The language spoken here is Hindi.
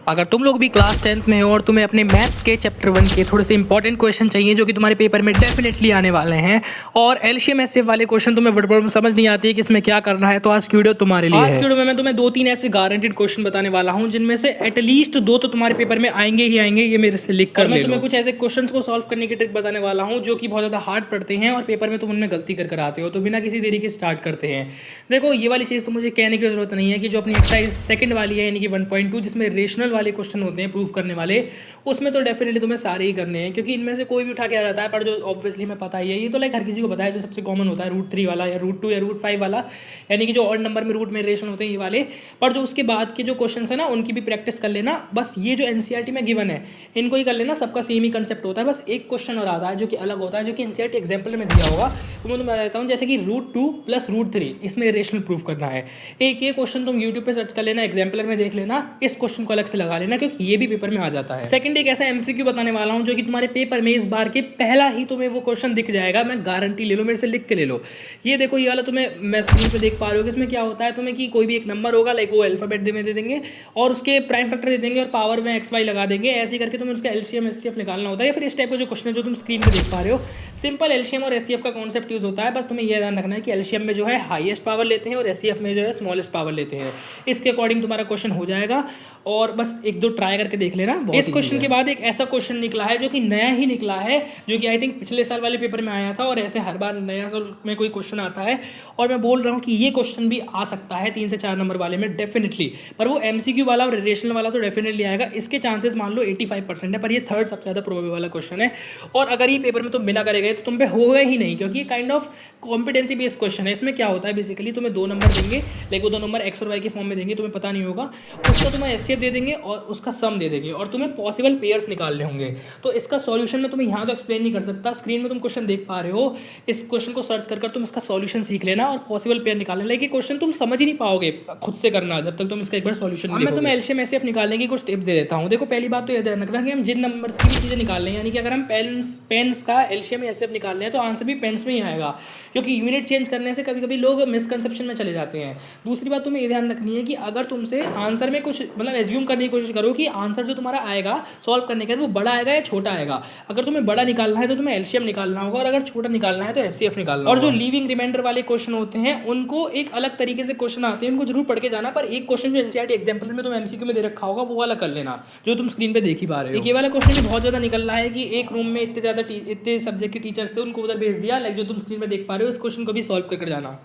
अगर तुम लोग भी क्लास 10th में हो और तुम्हें अपने मैथ्स के चैप्टर 1 के थोड़े से इंपॉर्टेंट क्वेश्चन चाहिए जो कि तुम्हारे पेपर में डेफिनेटली आने वाले हैं और एलसीएम एसएफ वाले क्वेश्चन तुम्हें वर्ड प्रॉब्लम समझ नहीं आती है कि इसमें क्या करना है, तो आज की वीडियो तुम्हारे लिए है। आज की वीडियो में मैं तुम्हें 2-3 ऐसे गारंटीड क्वेश्चन बताने वाला हूं जिनमें से एटलीस्ट 2 तो तुम्हारे पेपर में आएंगे ही आएंगे, ये मेरे से लिख कर। मैं तुम्हें कुछ ऐसे क्वेश्चन को सॉल्व करने की ट्रिक बताने वाला हूँ जो कि बहुत ज़्यादा हार्ड पड़ते हैं और पेपर में तुम उनमें गलती कर आते हो, तो बिना किसी देरी के स्टार्ट करते हैं। देखो, ये वाली चीज़ तो मुझे कहने की जरूरत नहीं है कि जो अपनी एक्सरसाइज सेकंड वाली है यानी कि 1.2 जिसमें रेशनल वाले क्वेश्चन होते हैं प्रूव करने वाले, उसमें तो डेफिनेटली तुम्हें सारे ही करने हैं क्योंकि इनमें से कोई भी उठा के आ जाता है। पर जो ऑब्वियसली में पता ही है, ये तो लाइक हर किसी को पता है, जो सबसे कॉमन होता है √3 वाला या √2 या √5 वाला, यानी कि जो ऑड नंबर में रूट में रिलेशन होते हैं ये वाले। पर जो उसके बाद के जो क्वेश्चन है ना, उनकी भी प्रैक्टिस कर लेना। बस ये जो एनसीईआरटी में गिवन है इनको ही कर लेना, सबका सेम ही कंसेप्ट होता है। बस एक क्वेश्चन और आता है जो कि अलग होता है, जो कि एनसीईआरटी एग्जाम्पल में दिया होगा, तो मैं तुम्हें बताता हूँ। जैसे कि √2 + √3 इसमें रेशनल प्रूफ करना है। एक ये क्वेश्चन तुम यूट्यूब पे सर्च कर लेना, एग्जाम्पलर में देख लेना, इस क्वेश्चन को अलग से लगा लेना क्योंकि ये भी पेपर में आ जाता है। सेकंड एक ऐसा एमसीक्यू बताने वाला हूं जो कि तुम्हारे पेपर में इस बार के पहला ही तुम्हें वो क्वेश्चन दिख जाएगा, मैं गारंटी ले लो, मेरे से लिख के ले लो। ये देखो, ये वाला तुम्हें मैं स्क्रीन पे देख पा रहे हो कि इसमें क्या होता है, तुम्हें कि कोई भी एक नंबर होगा, लाइक वो अल्फाबेट दे देंगे और उसके प्राइम फैक्टर दे देंगे और पावर में XY लगा देंगे। ऐसे करके तुम्हें उसका एलसीएम एचसीएफ निकालना होता है। या फिर इस टाइप का जो क्वेश्चन है जो तुम स्क्रीन पे देख पा रहे हो, सिंपल एलसीएम और एचसीएफ का कॉन्सेप्ट यूज होता है। बस तुम्हें यह ध्यान रखना है कि एलसीएम में जो है हाईएस्ट पावर लेते हैं और एचसीएफ में जो है स्मॉलेस्ट पावर लेते हैं। इसके अकॉर्डिंग तुम्हारा क्वेश्चन हो जाएगा और बस एक दो ट्राई करके देख लेना। इस क्वेश्चन के बाद एक ऐसा क्वेश्चन निकला है जो कि नया ही निकला है, जो कि आई थिंक पिछले साल वाले पेपर में आया था और ऐसे हर बार नया साल में कोई क्वेश्चन आता है और मैं बोल रहा हूँ कि ये क्वेश्चन भी आ सकता है 3 से 4 नंबर वाले में डेफिनेटली। पर वो एमसीक्यू वाला और रिलेशनल वाला तो डेफिनेटली आएगा। इसके चांसेस मान लो 85% है, पर ये थर्ड सबसे ज़्यादा प्रोबेबल वाला क्वेश्चन है। और अगर ये पेपर में तुम बिना करे गए तो तुम पे होगा ही नहीं, क्योंकि ये kind of competency based question है। इसमें क्या होता है, बेसिकली तुम्हें 2 नंबर देंगे, लाइक वो 2 नंबर एक्स और वाई के फॉर्म में देंगे, तुम्हें पता नहीं होगा, उसका तुम्हें एचसीएफ दे देंगे और उसका सम दे देंगे और तुम्हें पॉसिबल पेयर्स निकालने होंगे। तो इसका सॉल्यूशन मैं तुम्हें यहाँ तो एक्सप्लेन नहीं कर सकता, स्क्रीन में तुम क्वेश्चन देख पा रहे हो, इस क्वेश्चन को सर्च कर तुम इसका सॉल्यूशन सीख लेना और पॉसिबल पेयर निकालना। लेकिन क्वेश्चन तुम समझ ही नहीं पाओगे खुद से करना जब तक तुम इसका एक बार सॉल्यूशन नहीं। मैं तुम्हें एलसीएम एचसीएफ निकालने की कुछ टिप्स दे देता हूँ। देखो, पहली बात तो यह ध्यान रखना कि हम जिन नंबर्स की भी चीज़ें निकाल रहे हैं, यानी कि अगर हम पेन्स का एलसीएम एचसीएफ निकाल रहे हैं तो आंसर भी पेन्स में ही आएगा, क्योंकि यूनिट चेंज करने से कभी कभी लोग मिसकंसेप्शन में चले जाते हैं। दूसरी बात तुम्हें यह ध्यान रखनी है कि अगर तुमसे आंसर में कुछ मतलब एज्यूम करने की कोशिश करो कि आंसर जो तुम्हारा आएगा सॉल्व करने का वो बड़ा आएगा या छोटा आएगा। अगर तुम्हें बड़ा निकालना है तो तुम्हें एलसीएम निकालना होगा और अगर छोटा निकालना है तो एचसीएफ निकालना। और जो लीविंग रिमाइंडर वाले क्वेश्चन होते हैं उनको एक अलग तरीके से क्वेश्चन आते हैं, उनको जरूर पढ़ के जाना। पर एक क्वेश्चन जो एनसीईआरटी एग्जाम्पल में तुम एमसीक्यू में दे रखा होगा वो वाला कर लेना जो तुम स्क्रीन पे देख ही पा रहे हो। एक ये वाला क्वेश्चन भी बहुत ज्यादा निकल रहा है कि एक रूम में इतने सब्जेक्ट के टीचर्स थे, उनको उधर भेज दिया, लाइक जो तुम स्क्रीन पे देख पा रहे हो। इस क्वेश्चन को भी सॉल्व कर जाना।